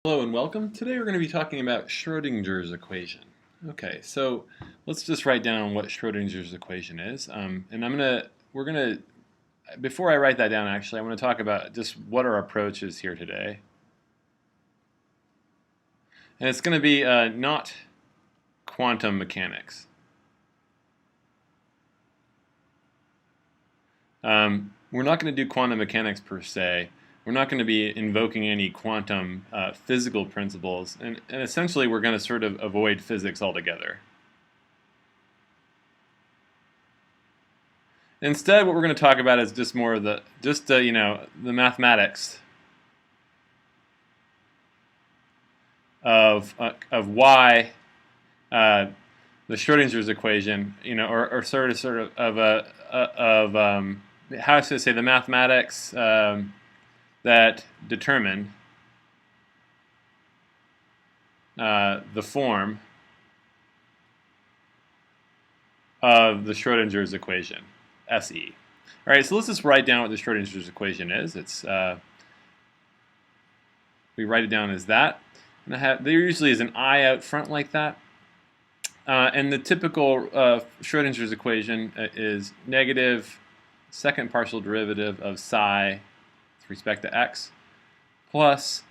Hello and welcome. Today we're going to be talking about Schrodinger's equation. Okay, so let's just write down what Schrodinger's equation is. Before I write that down actually, I want to talk about just what our approach is here today. And it's going to be not quantum mechanics. We're not going to do quantum mechanics per se. We're not going to be invoking any quantum physical principles, and essentially we're going to sort of avoid physics altogether. Instead, what we're going to talk about is just more of the mathematics of why the Schrodinger's equation, or sort of how to say the mathematics that determine the form of the Schrodinger's equation, SE. All right, so let's just write down what the Schrodinger's equation is. We write it down as that, and there usually is an I out front like that. And the typical Schrodinger's equation is negative second partial derivative of psi with respect to x plus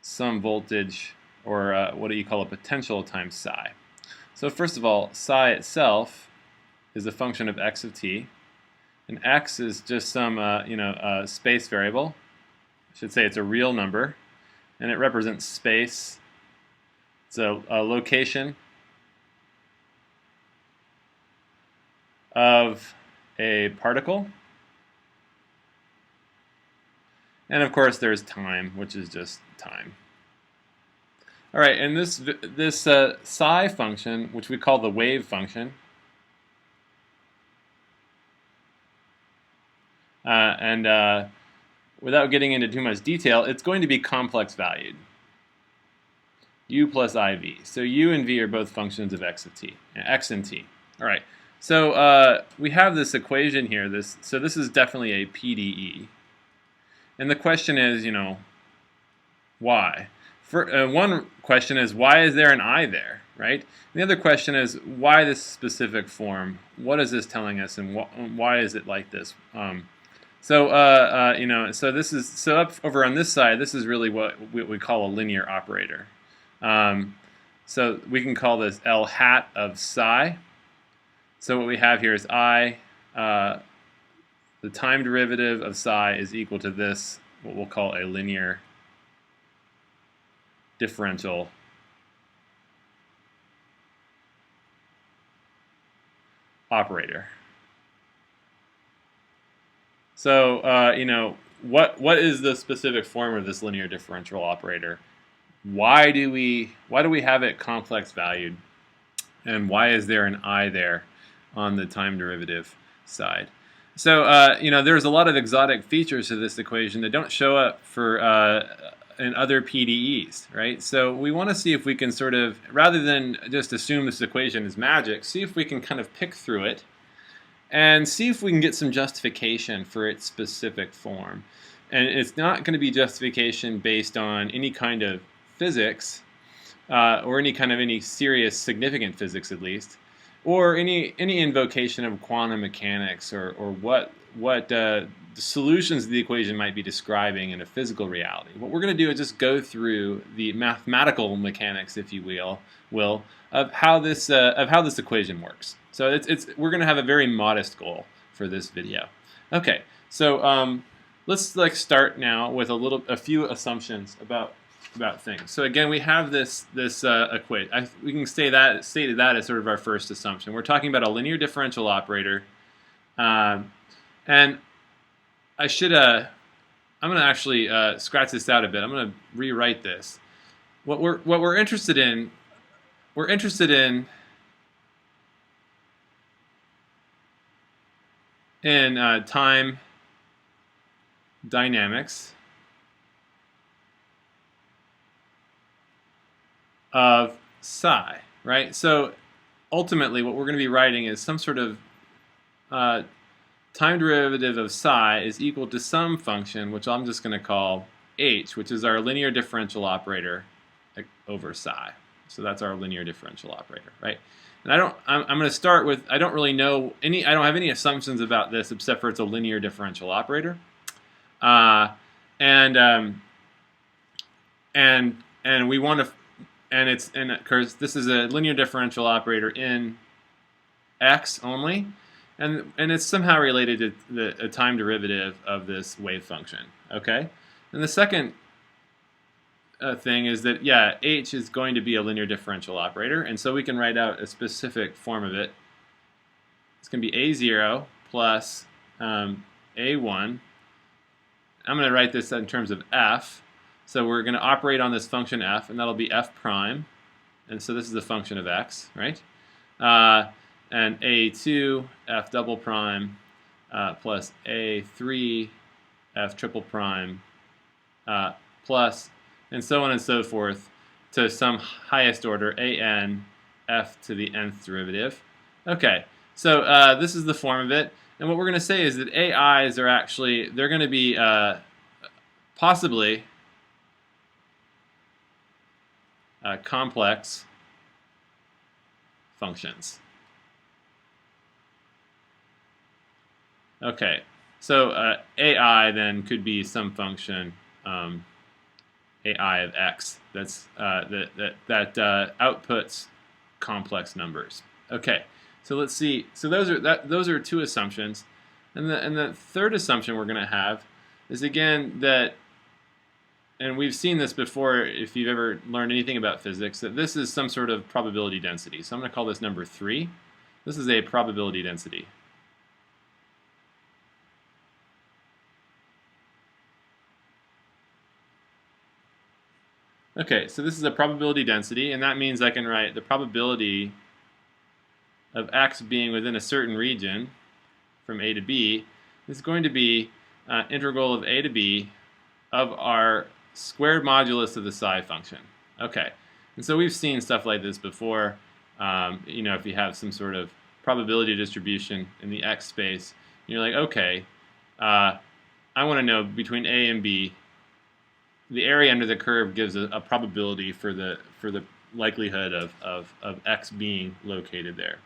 some voltage, or what do you call a potential, times psi. So first of all, psi itself is a function of x of t, and x is just some space variable. I should say it's a real number, and it represents space. It's a location of a particle, and of course there's time, which is just time. All right, and this psi function, which we call the wave function, without getting into too much detail, it's going to be complex valued, u plus iv. So u and v are both functions of x of t, x and t. All right. So we have this equation here. So this is definitely a PDE, and the question is, why? One question is, why is there an I there, right? And the other question is, why this specific form? What is this telling us, and why is it like this? So up over on this side, this is really what we call a linear operator. So we can call this L hat of psi. So what we have here is I, the time derivative of psi is equal to this, what we'll call a linear differential operator. So, what is the specific form of this linear differential operator? Why do we have it complex valued? And why is there an I there on the time derivative side? So there's a lot of exotic features to this equation that don't show up for in other PDEs, right? So we want to see if we can sort of, rather than just assume this equation is magic, see if we can kind of pick through it and see if we can get some justification for its specific form. And it's not going to be justification based on any kind of physics, or any serious significant physics at least, or any invocation of quantum mechanics, or what the solutions of the equation might be describing in a physical reality. What we're going to do is just go through the mathematical mechanics, if you will, of how this equation works. So we're going to have a very modest goal for this video. Okay, so let's start now with a few assumptions about things. So again, we have this equation. We can state that as sort of our first assumption. We're talking about a linear differential operator, and I'm going to actually scratch this out a bit. I'm going to rewrite this. What we're interested in time dynamics of psi, right? So ultimately what we're going to be writing is some sort of time derivative of psi is equal to some function, which I'm just going to call h, which is our linear differential operator over psi. So that's our linear differential operator, right? And I'm going to start with, I don't really know I don't have any assumptions about this except for it's a linear differential operator. And we want to, and of course this is a linear differential operator in x only, and it's somehow related to a time derivative of this wave function. Okay, and the second thing is that, yeah, h is going to be a linear differential operator, and so we can write out a specific form of it. It's going to be a0 plus a1. I'm going to write this in terms of f. So we're going to operate on this function f, and that'll be f prime. And so this is the function of x, right? And a2 f double prime plus a3 f triple prime plus, and so on and so forth, to some highest order, an f to the nth derivative. Okay, so this is the form of it. And what we're going to say is that AIs are actually, they're going to be possibly complex functions. Okay, so AI then could be some function AI of x that's that outputs complex numbers. Okay, so let's see. So those are two assumptions, and the third assumption we're going to have is, again, that, and we've seen this before if you've ever learned anything about physics, that this is some sort of probability density. So I'm going to call this number 3. This is a probability density. Okay, so this is a probability density, and that means I can write the probability of x being within a certain region from a to b is going to be integral of a to b of our squared modulus of the psi function. Okay, and so we've seen stuff like this before. You know, if you have some sort of probability distribution in the x space, you're like, okay, I want to know between a and b, the area under the curve gives a probability for the likelihood of x being located there.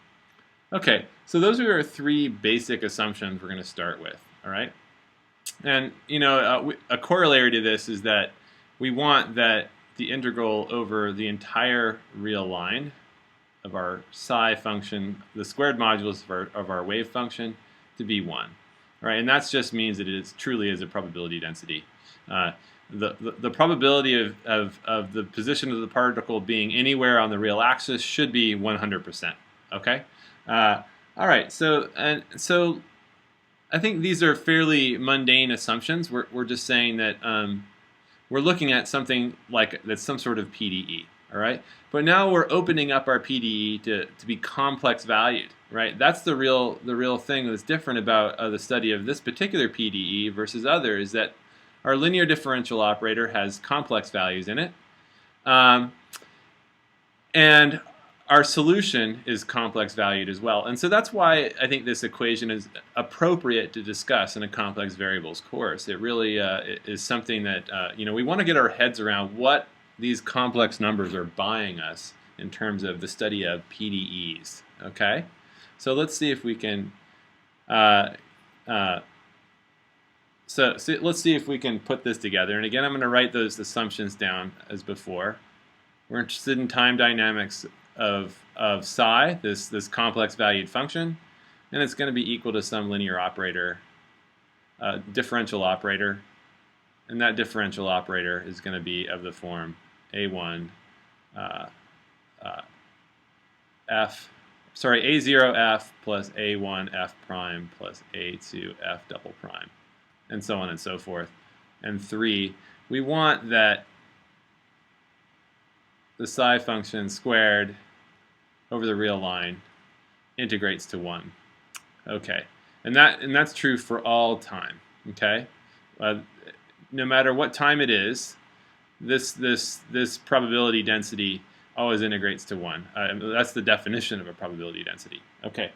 Okay, so those are our three basic assumptions we're going to start with. All right, and you know, a corollary to this is that we want that the integral over the entire real line of our psi function, the squared modulus of our wave function, to be 1. All right, and that just means that it truly is a probability density. The probability of the position of the particle being anywhere on the real axis should be 100%. Okay. All right. So I think these are fairly mundane assumptions. We're just saying that we're looking at something like that's some sort of PDE. All right. But now we're opening up our PDE to be complex valued. Right. That's the real thing that's different about the study of this particular PDE versus others, is that our linear differential operator has complex values in it, and our solution is complex valued as well. And so that's why I think this equation is appropriate to discuss in a complex variables course. It really is something that you know, we want to get our heads around what these complex numbers are buying us in terms of the study of PDEs. Okay, so let's see if we can. So let's see if we can put this together. And again, I'm going to write those assumptions down as before. We're interested in time dynamics of psi, this complex valued function, and it's going to be equal to some linear operator, differential operator, and that differential operator is going to be of the form a1 a0 f plus a1 f prime plus a2 f double prime, and so on and so forth. And 3, we want that the psi function squared over the real line integrates to 1. Okay, and that's true for all time. Okay, no matter what time it is, this probability density always integrates to 1. That's the definition of a probability density. Okay,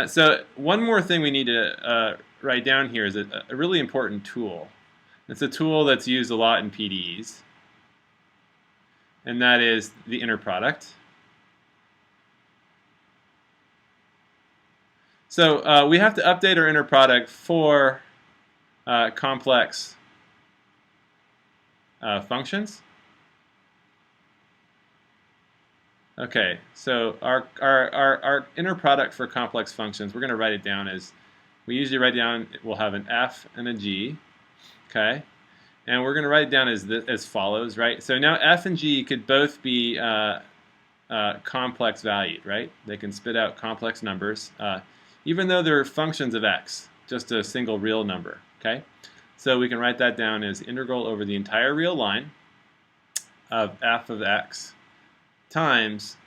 so one more thing we need to write down here is a really important tool. It's a tool that's used a lot in PDEs, and that is the inner product. So we have to update our inner product for complex functions. Okay, so our inner product for complex functions, we're going to write it down as, we usually write down, we'll have an f and a g, okay? And we're going to write it down as follows, right? So now f and g could both be complex valued, right? They can spit out complex numbers, even though they're functions of x, just a single real number, okay? So we can write that down as integral over the entire real line of f of x times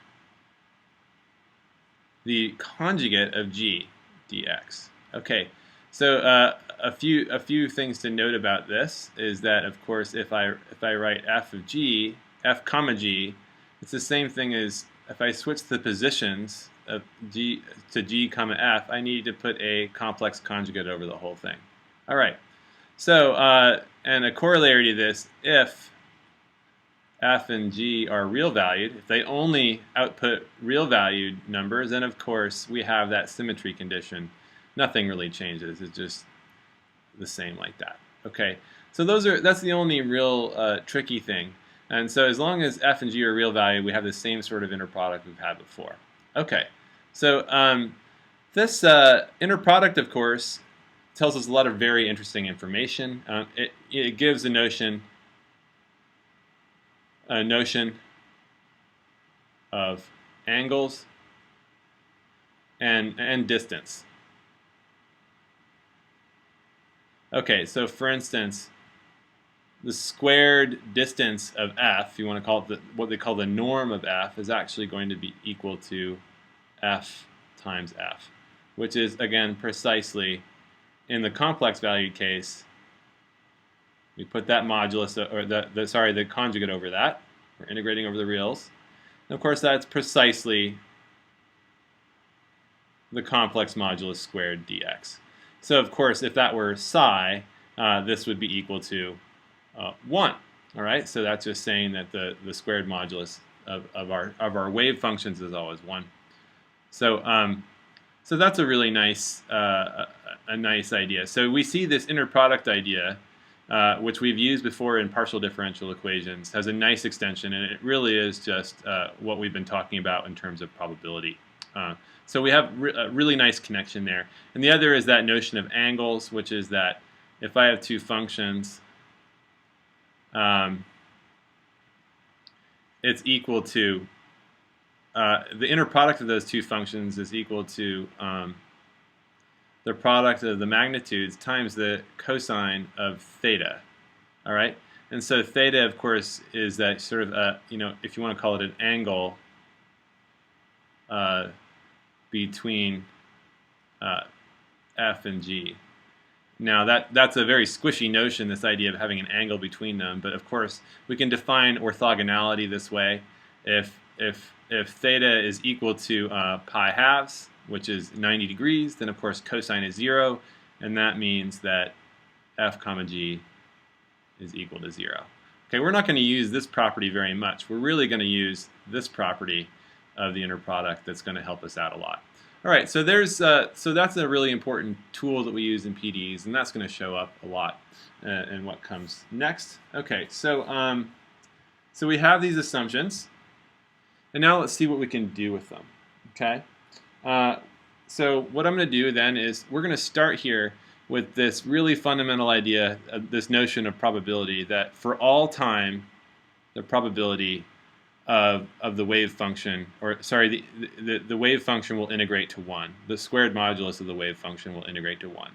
the conjugate of g dx. Okay, so a few things to note about this is that, of course, if I write f of g, f comma g, it's the same thing as if I switch the positions of g to g comma f, I need to put a complex conjugate over the whole thing. All right, so and a corollary to this, if f and g are real valued, if they only output real valued numbers, then of course we have that symmetry condition. Nothing really changes. It's just the same like that. Okay, so that's the only real tricky thing. And so as long as f and g are real valued, we have the same sort of inner product we've had before. Okay, so this inner product, of course, tells us a lot of very interesting information. It gives a notion of angles and distance. Okay, so for instance, the squared distance of f, you want to call it what they call the norm of f, is actually going to be equal to f times f, which is, again, precisely, in the complex valued case, we put that modulus, or the conjugate over that. We're integrating over the reals. And of course, that's precisely the complex modulus squared dx. So of course, if that were psi, this would be equal to 1. All right, so that's just saying that the squared modulus of our wave functions is always 1. So so that's a really nice nice idea. So we see this inner product idea, which we've used before in partial differential equations, has a nice extension, and it really is just what we've been talking about in terms of probability. So we have a really nice connection there. And the other is that notion of angles, which is that if I have two functions, it's equal to, the inner product of those two functions is equal to the product of the magnitudes times the cosine of theta. All right? And so theta, of course, is that sort of, if you want to call it an angle between f and g. Now that's a very squishy notion, this idea of having an angle between them. But of course, we can define orthogonality this way. If theta is equal to pi halves, which is 90 degrees, then of course cosine is 0, and that means that f comma g is equal to 0. Okay, we're not going to use this property very much. We're really going to use this property of the inner product that's going to help us out a lot. All right, so so that's a really important tool that we use in PDEs, and that's going to show up a lot in what comes next. Okay, so so we have these assumptions, and now let's see what we can do with them. Okay, so what I'm going to do then is we're going to start here with this really fundamental idea, this notion of probability, that for all time, the probability of the wave function, or sorry, the wave function will integrate to 1. The squared modulus of the wave function will integrate to 1.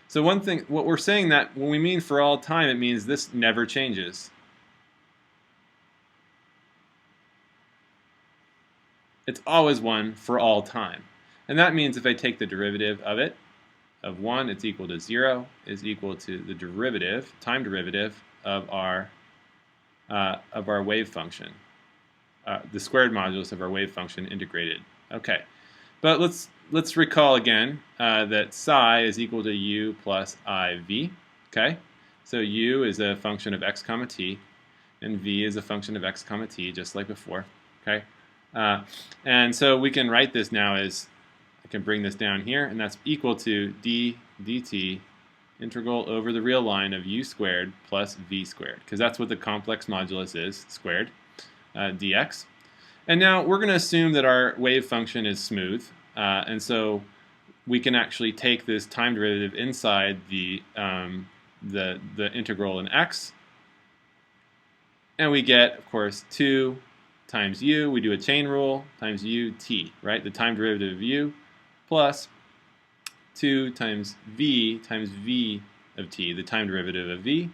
So one thing, what we're saying, that when we mean for all time, it means this never changes. It's always 1 for all time. And that means if I take the derivative of it, of 1, it's equal to 0, is equal to the derivative, time derivative of our wave function. The squared modulus of our wave function integrated. Okay, but let's recall again that psi is equal to u plus iv. Okay, So u is a function of x comma t, and v is a function of x comma t, just like before. Okay, and so we can write this now as, I can bring this down here, and that's equal to d dt integral over the real line of u squared plus v squared, because that's what the complex modulus is, squared, dx. And now we're going to assume that our wave function is smooth, and so we can actually take this time derivative inside the integral in x, and we get, of course, 2 times u, we do a chain rule, times ut, right? The time derivative of u plus 2 times v of t, the time derivative of v,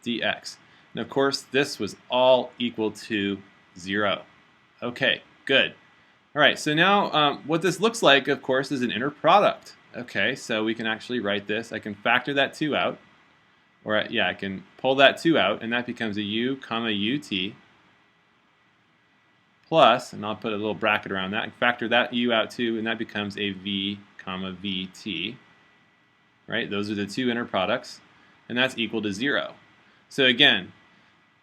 dx. And of course, this was all equal to 0. Okay, good. All right, so now what this looks like, of course, is an inner product. Okay, so we can actually write this. I can factor that 2 out. Or, yeah, I can pull that 2 out, and that becomes a u comma ut plus, and I'll put a little bracket around that, and factor that u out too, and that becomes a v comma vt. Right? Those are the two inner products, and that's equal to 0. So again,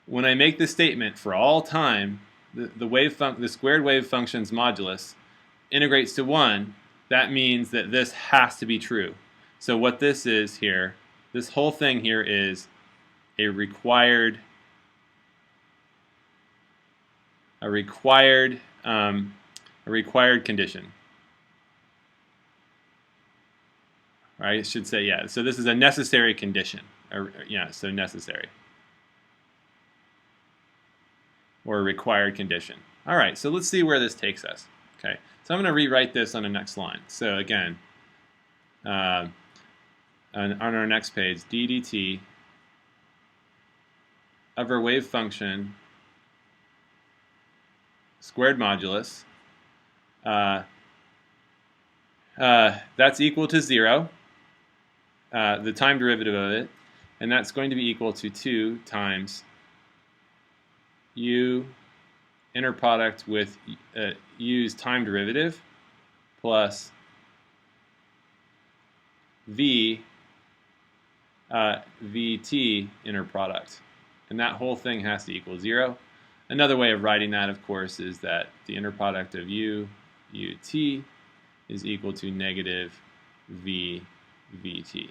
when I make this statement for all time, the squared wave function's modulus integrates to 1, that means that this has to be true. So what this is here, this whole thing here is a required condition. Right? I should say, yeah. So this is a necessary condition. Yeah, so necessary. Or a required condition. All right, so let's see where this takes us. Okay, so I'm going to rewrite this on the next line. So again, on our next page, d dt of our wave function squared modulus, that's equal to 0, the time derivative of it, and that's going to be equal to 2 times u inner product with u's time derivative plus v vt inner product, and that whole thing has to equal 0. Another way of writing that, of course, is that the inner product of u ut is equal to negative v vt.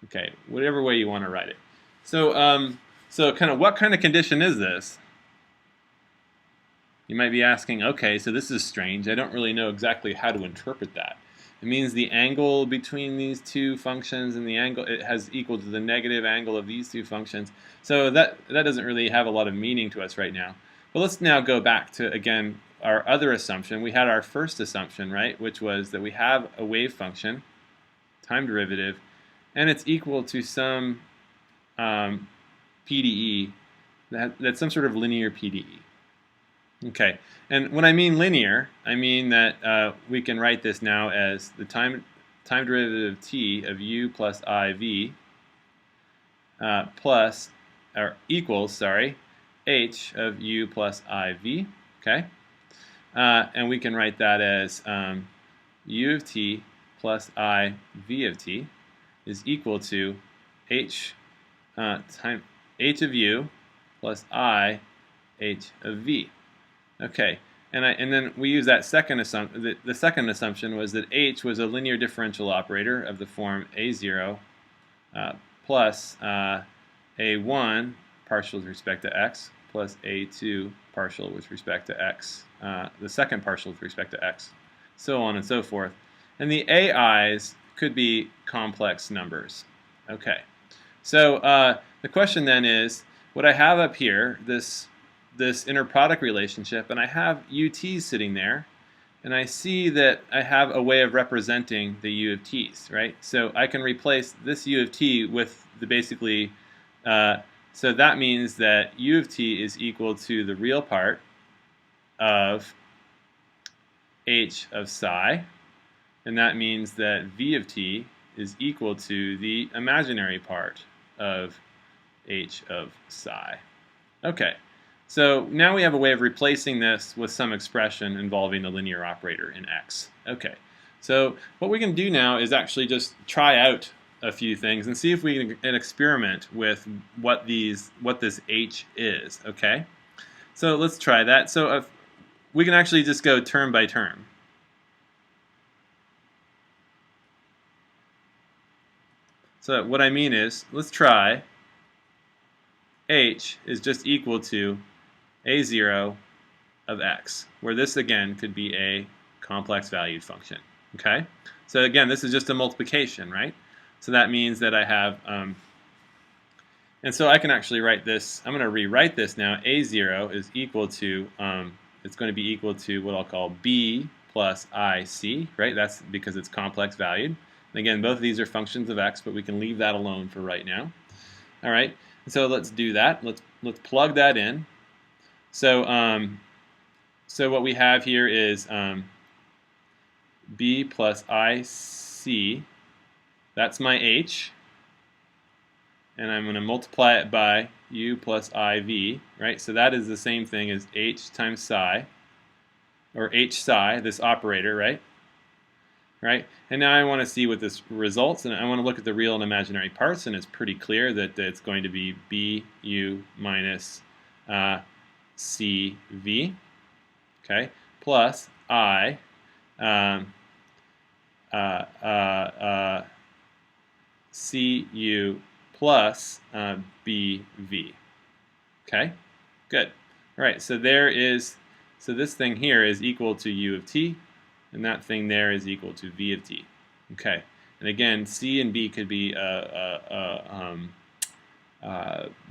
Okay, whatever way you want to write it. So so kind of what kind of condition is this? You might be asking, okay, so this is strange. I don't really know exactly how to interpret that. It means the angle between these two functions and the angle, it has equal to the negative angle of these two functions. So that doesn't really have a lot of meaning to us right now. But let's now go back to, again, our other assumption. We had our first assumption, right, which was that we have a wave function, time derivative, and it's equal to some PDE, that's some sort of linear PDE. Okay, and when I mean linear, I mean that we can write this now as the time derivative t of u plus iv plus, or equals, sorry, h of u plus iv, okay? And we can write that as u of t plus I v of t is equal to h h of u plus I h of v. Okay, and then we use that second assumption. The second assumption was that h was a linear differential operator of the form a0 plus a1 partial with respect to x plus a2 partial with respect to x, the second partial with respect to x, so on and so forth. And the ai's could be complex numbers. Okay, so the question then is, what I have up here, this inner product relationship, and I have UT's sitting there, and I see that I have a way of representing the U of T's, right? So I can replace this U of T with the basically, so that means that U of T is equal to the real part of H of psi, and that means that V of T is equal to the imaginary part of H of psi. Okay. So now we have a way of replacing this with some expression involving the linear operator in x. Okay, so what we can do now is actually just try out a few things and see if we can experiment with what this h is. Okay, so let's try that. So if we can actually just go term by term. So what I mean is, let's try h is just equal to a0 of x, where this again could be a complex valued function. Okay, so again, this is just a multiplication, right? So that means that I have, and so I can actually write this. I'm going to rewrite this now. A0 is equal to, it's going to be equal to what I'll call b plus ic, right? That's because it's complex valued. And again, both of these are functions of x, but we can leave that alone for right now. All right, so let's do that. Let's plug that in. So so what we have here is b plus ic. That's my h, and I'm going to multiply it by u plus iv, right? So that is the same thing as h times psi, or h psi, this operator, right? Right? And now I want to see what this results, and I want to look at the real and imaginary parts, and it's pretty clear that it's going to be bu minus cv, okay, plus I cu plus bv. Okay, good. All right, so this thing here is equal to u of t, and that thing there is equal to v of t. Okay, and again, c and b could be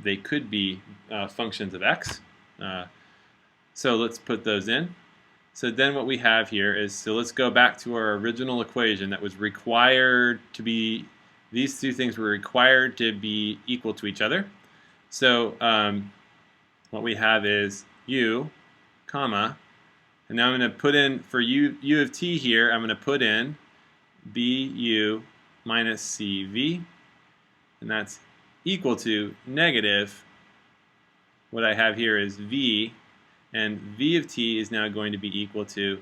they could be functions of x. So let's put those in. So then what we have here is, so let's go back to our original equation that was required to be, these two things were required to be equal to each other. So what we have is u, comma, and now I'm going to put in, for u of t here, I'm going to put in bu minus cv, and that's equal to negative, what I have here is v, and v of t is now going to be equal to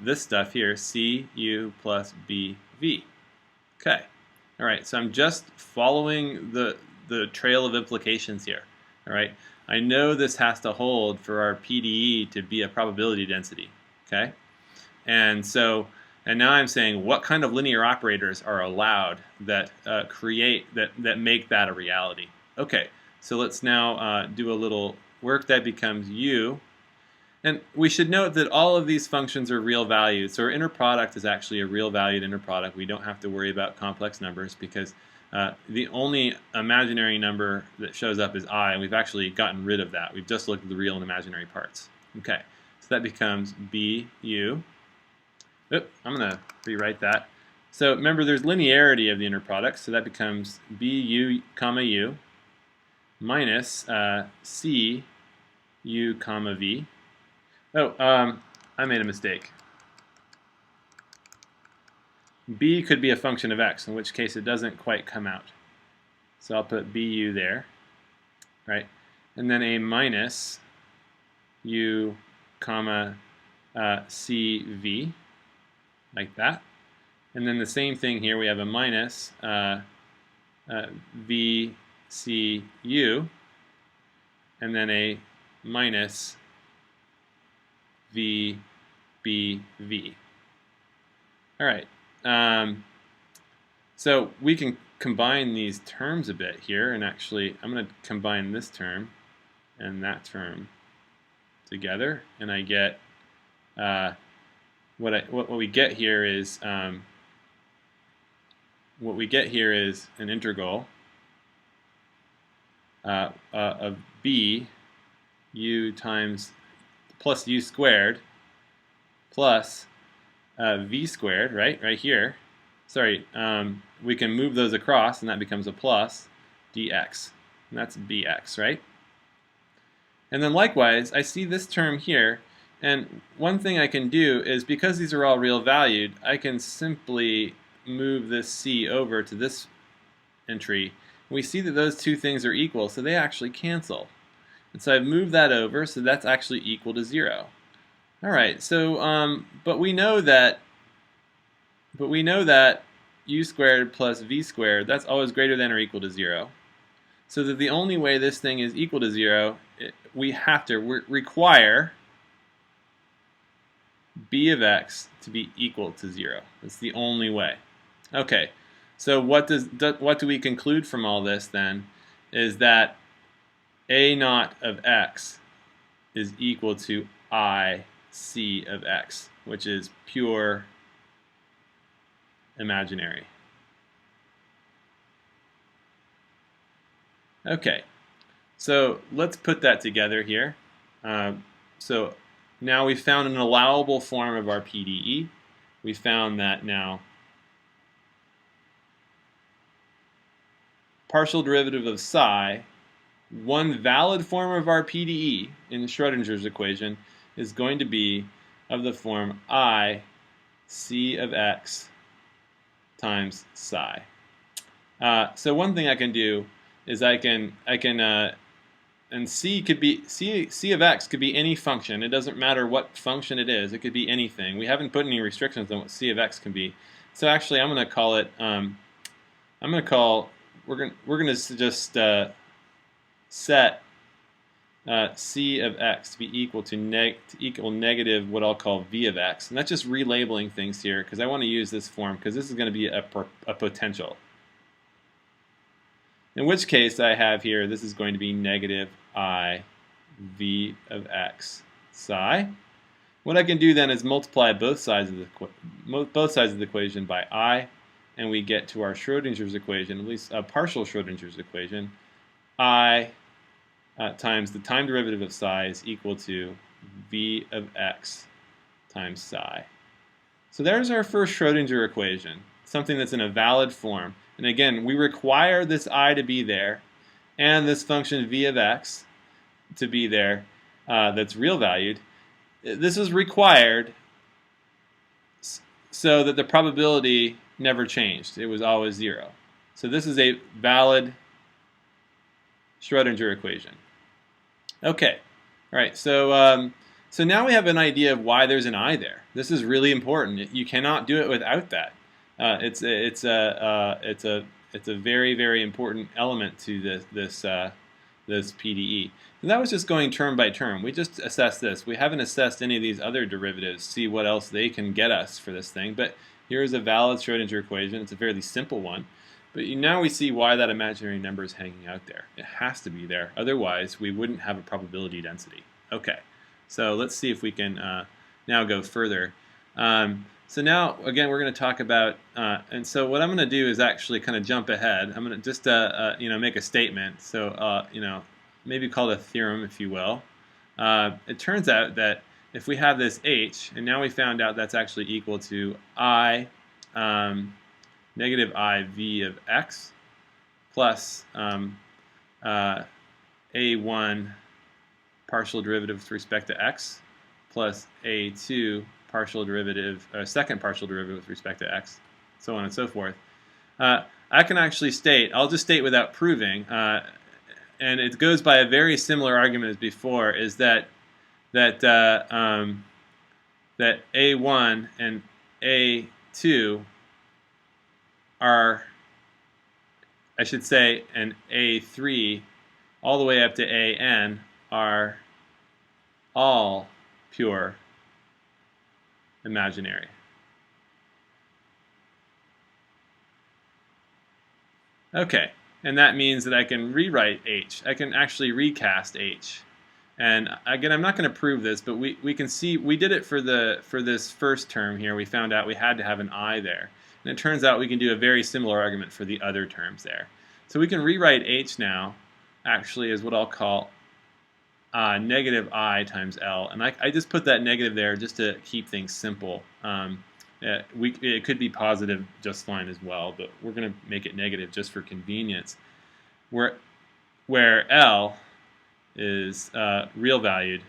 this stuff here, cu plus bv. Okay, all right, so I'm just following the trail of implications here. All right, I know this has to hold for our PDE to be a probability density. Okay, and now I'm saying what kind of linear operators are allowed that that make that a reality. Okay, so let's now do a little work that becomes u, and we should note that all of these functions are real valued, so our inner product is actually a real valued inner product. We don't have to worry about complex numbers because the only imaginary number that shows up is I, and we've actually gotten rid of that. We've just looked at the real and imaginary parts. Okay, so that becomes bu. I'm going to rewrite that. So remember, there's linearity of the inner product, so that becomes bu comma u minus c u comma v. I made a mistake. B could be a function of x, in which case it doesn't quite come out. So I'll put bu there, right? And then a minus u comma cv, like that. And then the same thing here, we have a minus vcu, and then a minus vbv. All right. So we can combine these terms a bit here, and actually I'm going to combine this term and that term together, and I get what we get here is an integral of b u times plus u squared plus v squared, right here. Sorry, we can move those across, and that becomes a plus dx, and that's bx, right? And then likewise, I see this term here, and one thing I can do is, because these are all real valued, I can simply move this c over to this entry. We see that those two things are equal, so they actually cancel. And so I've moved that over, so that's actually equal to 0. All right, so but we know that u squared plus v squared, that's always greater than or equal to 0. So that the only way this thing is equal to 0, we have to require b of x to be equal to 0. That's the only way. Okay, so what do we conclude from all this then? Is that a naught of x is equal to I c of x, which is pure imaginary. Okay, so let's put that together here. So now we've found an allowable form of our PDE. We found that now partial derivative of psi, one valid form of our PDE in Schrodinger's equation is going to be of the form I c of x times psi. So one thing I can do is and c of x could be any function. It doesn't matter what function it is. It could be anything. We haven't put any restrictions on what c of x can be. So actually, I'm going to call it. We're going to just set c of x to be equal to negative what I'll call v of x, and that's just relabeling things here because I want to use this form because this is going to be a potential. In which case I have here, this is going to be negative I v of x psi. What I can do then is multiply both sides of the equation by I, and we get to our Schrodinger's equation, at least a partial Schrodinger's equation. I times the time derivative of psi is equal to v of x times psi. So there's our first Schrodinger equation, something that's in a valid form. And again, we require this I to be there and this function v of x to be there that's real valued. This is required so that the probability never changed. It was always 0. So this is a valid Schrodinger equation. Okay, all right. So so now we have an idea of why there's an I there. This is really important. You cannot do it without that. It's a very, very important element to this PDE. And that was just going term by term. We just assessed this. We haven't assessed any of these other derivatives, see what else they can get us for this thing. But here's a valid Schrodinger equation. It's a fairly simple one. But now we see why that imaginary number is hanging out there. It has to be there. Otherwise, we wouldn't have a probability density. Okay, so let's see if we can now go further. So now, again, we're going to talk about, and so what I'm going to do is actually kind of jump ahead. I'm going to just, make a statement. So, maybe call it a theorem, if you will. It turns out that if we have this h, and now we found out that's actually equal to I, negative I v of x plus a1 partial derivative with respect to x plus a2 partial derivative, second partial derivative with respect to x, so on and so forth. I can actually state, I'll just state without proving, and it goes by a very similar argument as before, is that A1 and A2 are, I should say, and A3 all the way up to AN are all pure imaginary. Okay, and that means that I can rewrite H. I can actually recast H. And again, I'm not going to prove this, but we can see we did it for this first term here. We found out we had to have an I there. And it turns out we can do a very similar argument for the other terms there. So we can rewrite H now actually as what I'll call negative I times L. And I just put that negative there just to keep things simple. It could be positive just fine as well, but we're going to make it negative just for convenience. Where L is real valued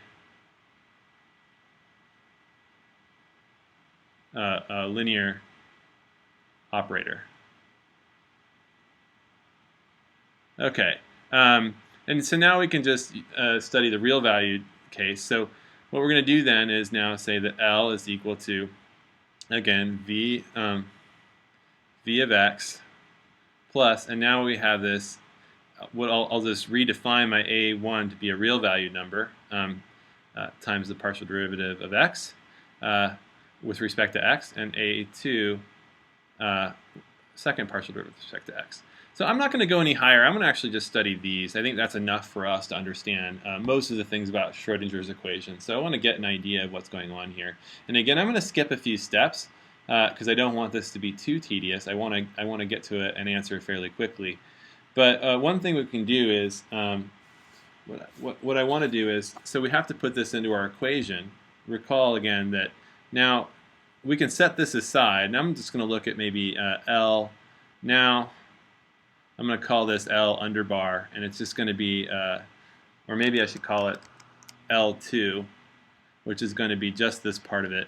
linear operator. Okay, and so now we can just study the real valued case. So what we're going to do then is now say that L is equal to, again, V v of x plus, and now we have this, I'll just redefine my a1 to be a real valued number times the partial derivative of x with respect to x, and a2 second partial derivative with respect to x. So I'm not going to go any higher. I'm going to actually just study these. I think that's enough for us to understand most of the things about Schrodinger's equation. So I want to get an idea of what's going on here. And again, I'm going to skip a few steps because I don't want this to be too tedious. I want to get to an answer fairly quickly. But one thing we can do is, what I want to do is, so we have to put this into our equation. Recall again that now we can set this aside. And I'm just going to look at maybe L. Now I'm going to call this L under bar, and it's just going to be, or maybe I should call it L2, which is going to be just this part of it.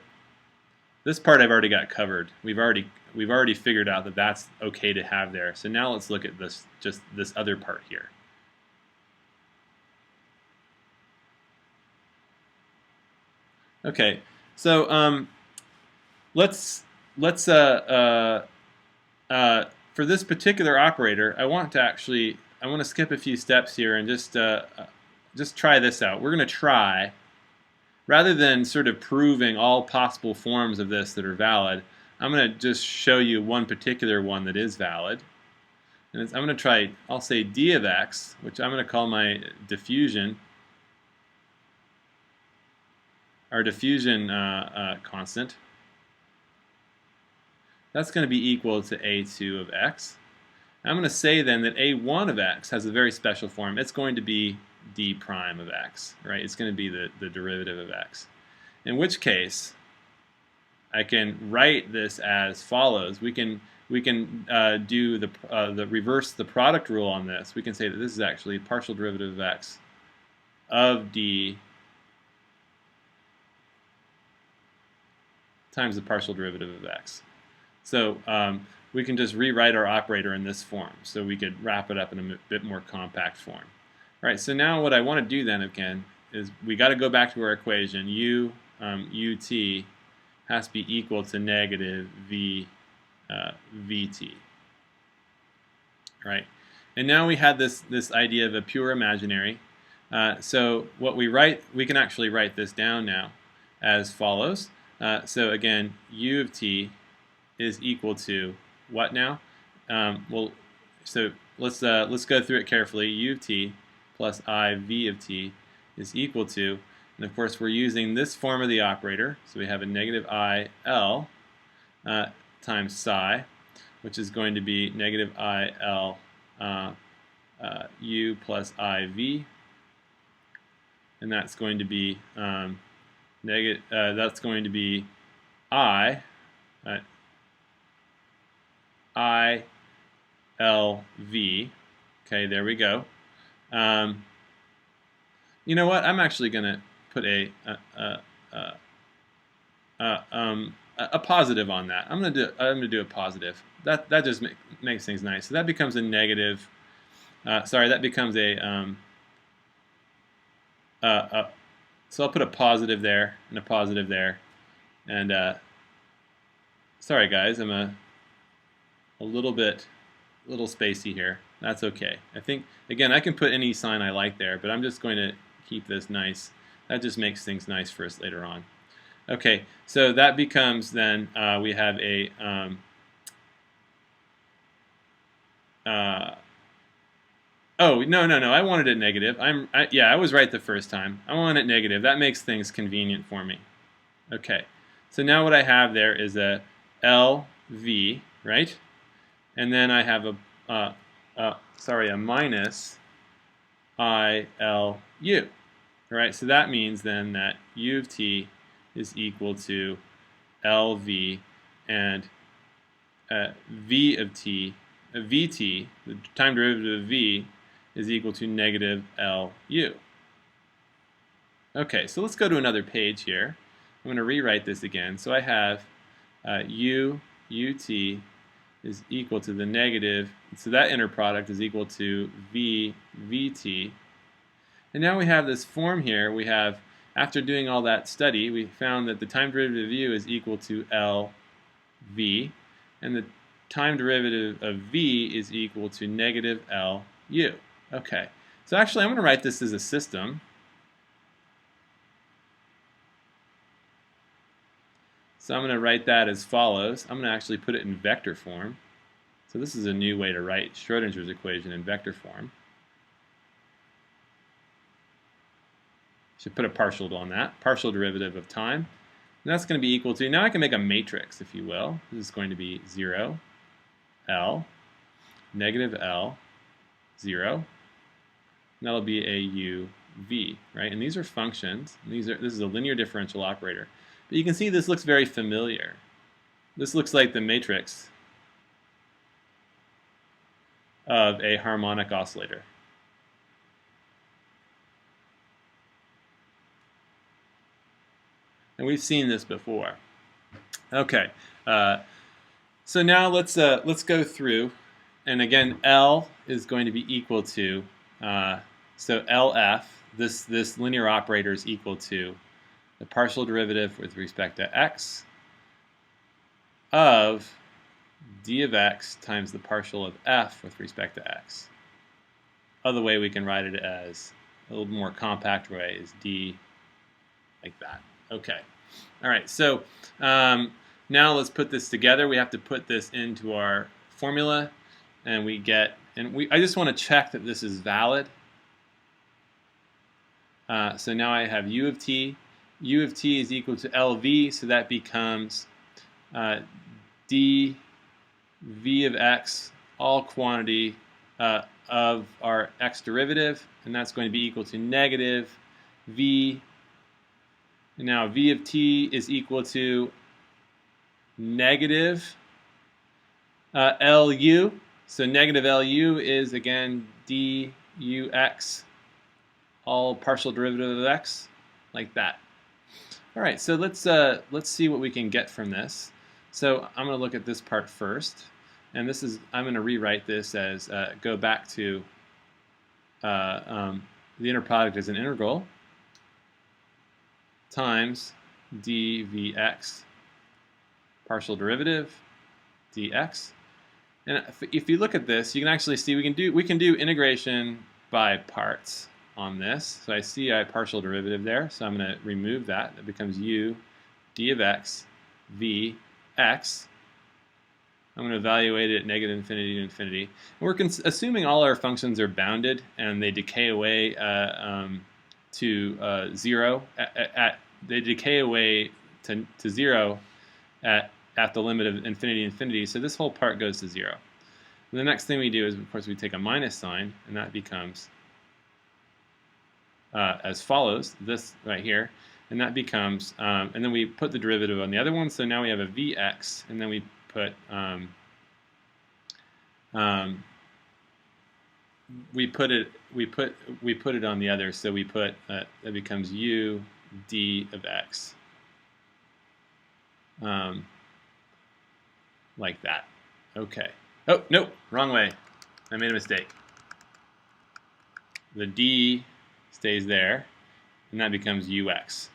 This part I've already got covered. We've already figured out that that's okay to have there. So now let's look at this, just this other part here. Okay, so for this particular operator, I want to skip a few steps here and just try this out. We're going to try, rather than sort of proving all possible forms of this that are valid, I'm going to just show you one particular one that is valid. And I'm going to try, I'll say d of x, which I'm going to call my diffusion, our diffusion constant. That's going to be equal to a2 of x. I'm going to say then that a1 of x has a very special form. It's going to be d prime of x, right? It's going to be the derivative of x. In which case, I can write this as follows. We can do the reverse the product rule on this. We can say that this is actually partial derivative of x of d times the partial derivative of x. So we can just rewrite our operator in this form. So we could wrap it up in a bit more compact form. All right, so now what I want to do then again is we got to go back to our equation. ut has to be equal to negative vt. Right? And now we had this idea of a pure imaginary. So what we can actually write this down now as follows. So again, u of t is equal to what now? So let's go through it carefully. U of t plus I v of t is equal to, and of course we're using this form of the operator. So we have a negative I L times psi, which is going to be negative I L u plus I v, and that's going to be that's going to be I L v. Okay, there we go. You know what? I'm actually going to put a positive on that. I'm going to do a positive. That just makes things nice. So that becomes a negative. Sorry, that becomes a. So I'll put a positive there and a positive there, and sorry guys, I'm a little spacey here. That's okay. I think again I can put any sign I like there, but I'm just going to keep this nice. That just makes things nice for us later on. Okay, so that becomes then we have a oh no, I wanted it negative. Yeah, I was right the first time. I want it negative. That makes things convenient for me. Okay, so now what I have there is a LV, right? And then I have a minus ILU. Right, so that means then that U of t is equal to LV, and V of t, VT, the time derivative of V, is equal to negative LU. Okay, so let's go to another page here. I'm going to rewrite this again. So I have UT is equal to the negative, so that inner product is equal to VT. And now we have this form here. We have, after doing all that study, we found that the time derivative of u is equal to LV, and the time derivative of v is equal to negative Lu. Okay, so actually I'm going to write this as a system. So I'm going to write that as follows. I'm going to actually put it in vector form. So this is a new way to write Schrodinger's equation in vector form. Should put a partial on that, partial derivative of time. And that's going to be equal to, now I can make a matrix, if you will. This is going to be 0, L, negative L, 0. And that'll be a U, V, right? And these are functions. And this is a linear differential operator. But you can see this looks very familiar. This looks like the matrix of a harmonic oscillator. And we've seen this before. Okay, so now let's go through, and again, L is going to be equal to, so LF, this linear operator is equal to the partial derivative with respect to x of d of x times the partial of f with respect to x. Other way we can write it as, a little more compact way, is d like that. Okay. All right. So now let's put this together. We have to put this into our formula, and we get, I just want to check that this is valid. So now I have u of t. U of t is equal to LV, so that becomes d v of x, all quantity of our x derivative, and that's going to be equal to negative v. And now v of t is equal to negative Lu. So negative Lu is, again, dux, all partial derivative of x, like that. All right, so let's see what we can get from this. So I'm going to look at this part first, and this is, I'm going to rewrite this as go back to the inner product as an integral times dvx partial derivative dx. And if you look at this, you can actually see we can do integration by parts on this. So I see a partial derivative there, so I'm going to remove that. That becomes u d of x v x. I'm going to evaluate it at negative infinity to infinity. And we're assuming all our functions are bounded and they decay away to 0. They decay away to 0 at the limit of infinity to infinity. So this whole part goes to 0. And the next thing we do is, of course, we take a minus sign, and that becomes as follows, this right here, and that becomes, and then we put the derivative on the other one, so now we have a vx, and then we put it on the other, so we put that becomes u d of x, like that. Okay. Oh no, wrong way. I made a mistake. The d stays there, and that becomes ux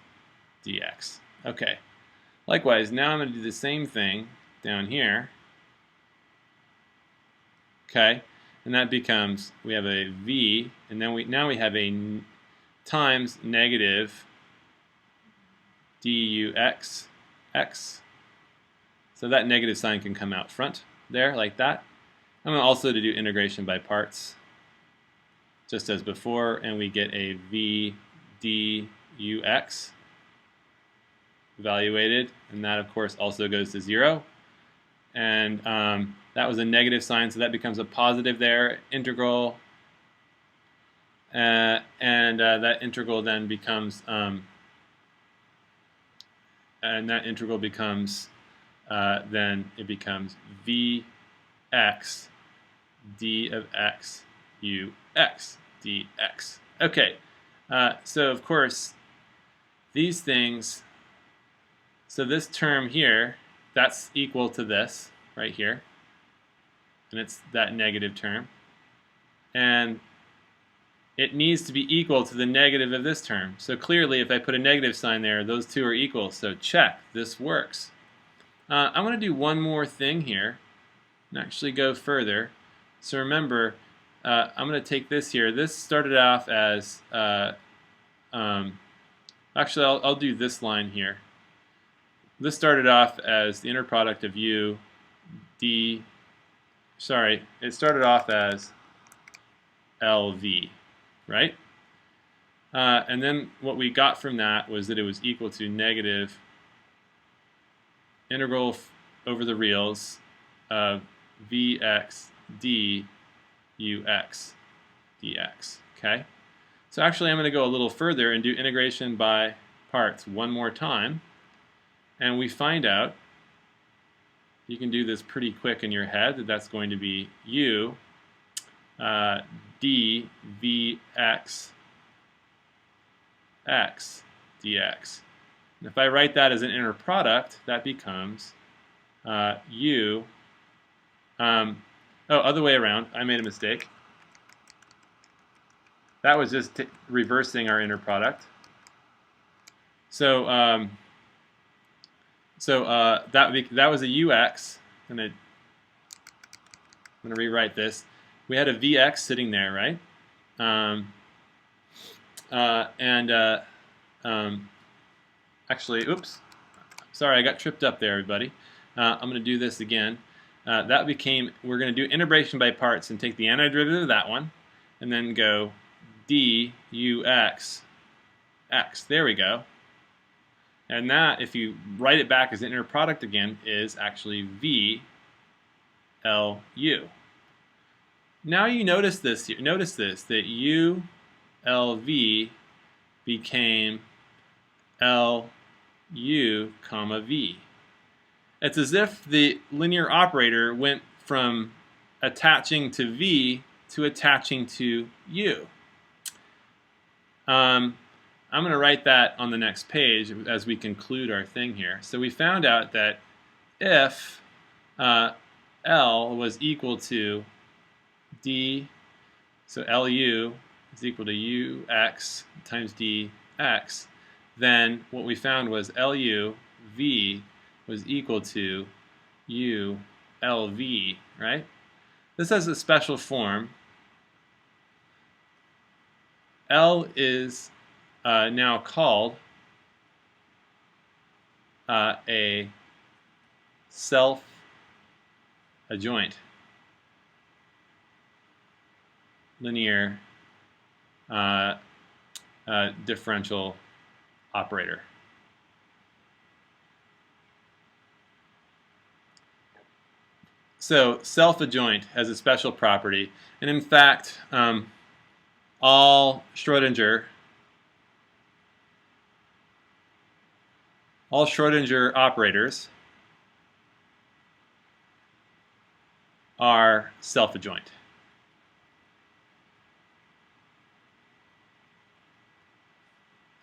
dx. Okay. Likewise, now I'm going to do the same thing down here. Okay, and that becomes, we have a v, and then now we have a times negative dux x. So that negative sign can come out front there, like that. I'm going also to do integration by parts, just as before, and we get a v dux evaluated, and that of course also goes to 0. And that was a negative sign, so that becomes a positive there, integral, and that integral then becomes, then it becomes vx d of x ux dx. Okay, so of course these things, so this term here, that's equal to this right here, and it's that negative term, and it needs to be equal to the negative of this term. So clearly if I put a negative sign there, those two are equal, so check, this works. I'm going to do one more thing here. and actually go further. So remember, I'm going to take this here. This started off as, actually I'll do this line here. This started off as the inner product of u d, sorry, it started off as LV, right? And then what we got from that was that it was equal to negative integral over the reals of Vx d ux dx, okay? So actually I'm going to go a little further and do integration by parts one more time, and we find out, you can do this pretty quick in your head, that that's going to be u d Vx x dx. And if I write that as an inner product, that becomes u, oh, other way around, I made a mistake. That was just reversing our inner product. So that was a ux, and I'm going to rewrite this. We had a Vx sitting there, right? Actually, oops, sorry, I got tripped up there, everybody. I'm going to do this again. That became, we're going to do integration by parts and take the antiderivative of that one, and then go dux x. There we go. And that, if you write it back as an inner product again, is actually v lu. Now you notice this here. Notice this, that u lv became lu comma v. It's as if the linear operator went from attaching to v to attaching to u. I'm going to write that on the next page as we conclude our thing here. So we found out that if L was equal to d, so Lu is equal to ux times dx, then what we found was Lu v was equal to u Lv, right? This has a special form. L is now called a self-adjoint linear differential operator. So self-adjoint has a special property, and in fact, all Schrodinger operators are self-adjoint.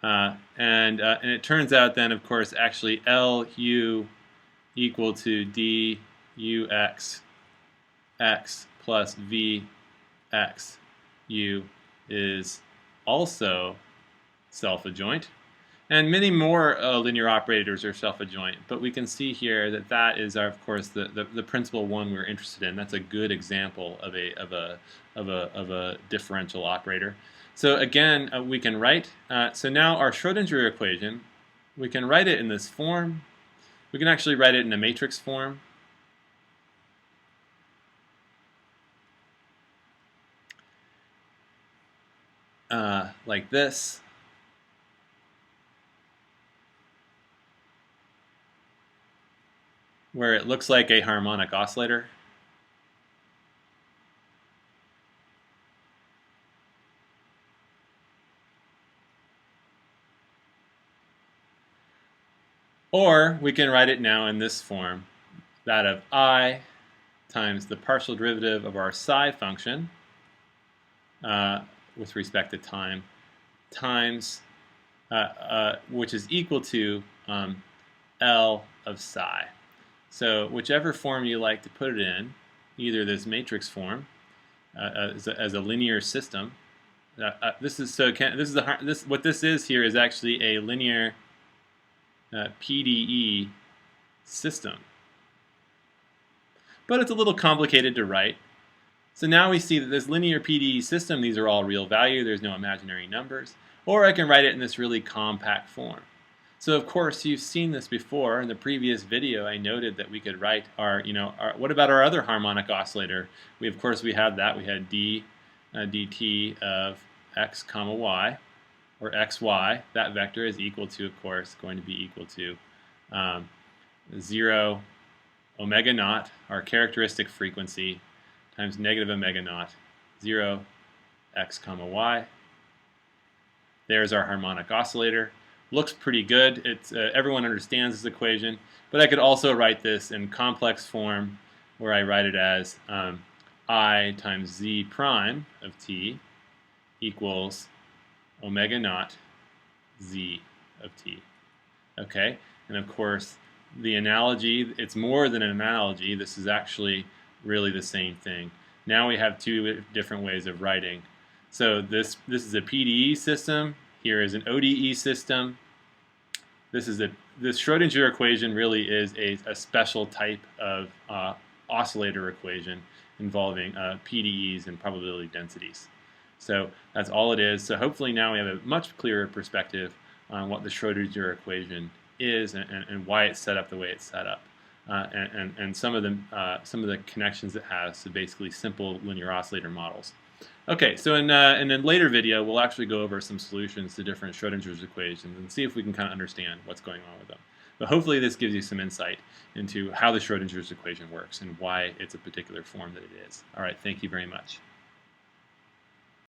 And it turns out then, of course, actually Lu equal to dux x plus Vx u is also self-adjoint. And many more linear operators are self-adjoint, but we can see here that that is, of course, the principal one we're interested in. That's a good example of a differential operator. So again, we can write. So now our Schrodinger equation, we can write it in this form. We can actually write it in a matrix form. Like this. Where it looks like a harmonic oscillator. Or we can write it now in this form, that of I times the partial derivative of our psi function with respect to time times, which is equal to L of psi. So whichever form you like to put it in, either this matrix form as a linear system. What this is here is actually a linear PDE system. but it's a little complicated to write. So now we see that this linear PDE system, these are all real value, there's no imaginary numbers, or I can write it in this really compact form. So of course you've seen this before. In the previous video I noted that we could write our, what about our other harmonic oscillator? Of course we had that, we had dt of x comma y, or xy. That vector is equal to, of course, going to be equal to 0 omega naught, our characteristic frequency, times negative omega naught, 0 x comma y. There's our harmonic oscillator. Looks pretty good. It's everyone understands this equation, but I could also write this in complex form, where I write it as I times z prime of t equals omega naught z of t. Okay, and of course the analogy, it's more than an analogy. This is actually really the same thing. Now we have two different ways of writing. So this is a PDE system. Here is an ODE system. This Schrodinger equation really is a special type of oscillator equation involving PDEs and probability densities. So that's all it is. So hopefully now we have a much clearer perspective on what the Schrodinger equation is and why it's set up the way it's set up, and some of the connections it has to basically simple linear oscillator models. Okay, so in a later video we'll actually go over some solutions to different Schrodinger's equations and see if we can kind of understand what's going on with them. But hopefully this gives you some insight into how the Schrodinger's equation works and why it's a particular form that it is. All right, thank you very much.